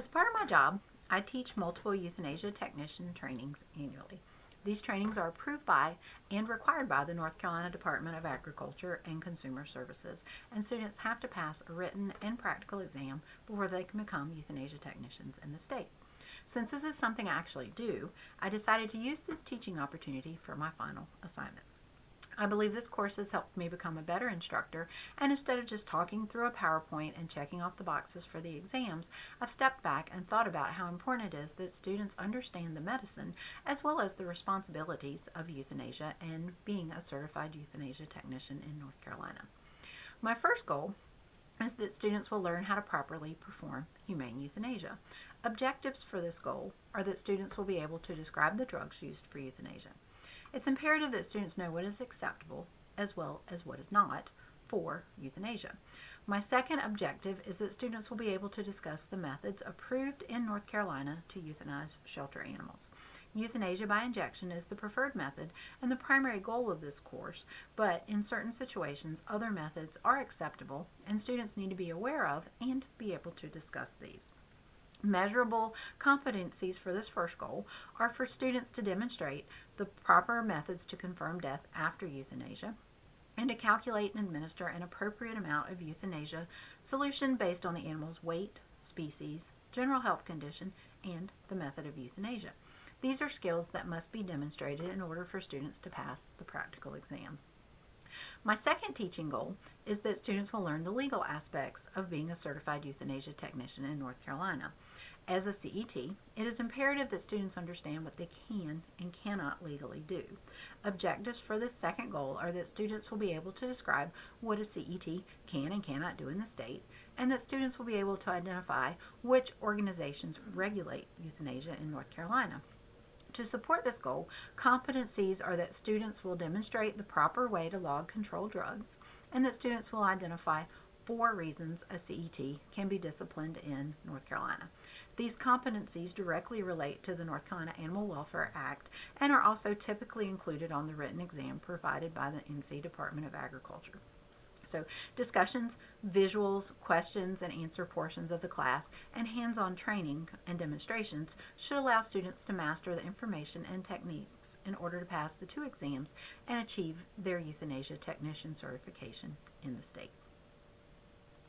As part of my job, I teach multiple euthanasia technician trainings annually. These trainings are approved by and required by the North Carolina Department of Agriculture and Consumer Services, and students have to pass a written and practical exam before they can become euthanasia technicians in the state. Since this is something I actually do, I decided to use this teaching opportunity for my final assignment. I believe this course has helped me become a better instructor, and instead of just talking through a PowerPoint and checking off the boxes for the exams, I've stepped back and thought about how important it is that students understand the medicine as well as the responsibilities of euthanasia and being a certified euthanasia technician in North Carolina. My first goal is that students will learn how to properly perform humane euthanasia. Objectives for this goal are that students will be able to describe the drugs used for euthanasia. It's imperative that students know what is acceptable as well as what is not for euthanasia. My second objective is that students will be able to discuss the methods approved in North Carolina to euthanize shelter animals. Euthanasia by injection is the preferred method and the primary goal of this course, but in certain situations, other methods are acceptable, and students need to be aware of and be able to discuss these. Measurable competencies for this first goal are for students to demonstrate the proper methods to confirm death after euthanasia and to calculate and administer an appropriate amount of euthanasia solution based on the animal's weight, species, general health condition, and the method of euthanasia. These are skills that must be demonstrated in order for students to pass the practical exam. My second teaching goal is that students will learn the legal aspects of being a certified euthanasia technician in North Carolina. As a CET, it is imperative that students understand what they can and cannot legally do. Objectives for this second goal are that students will be able to describe what a CET can and cannot do in the state, and that students will be able to identify which organizations regulate euthanasia in North Carolina. To support this goal, competencies are that students will demonstrate the proper way to log controlled drugs, and that students will identify 4 reasons a CET can be disciplined in North Carolina. These competencies directly relate to the North Carolina Animal Welfare Act and are also typically included on the written exam provided by the NC Department of Agriculture. So discussions, visuals, questions and answer portions of the class, and hands-on training and demonstrations should allow students to master the information and techniques in order to pass the 2 exams and achieve their euthanasia technician certification in the state.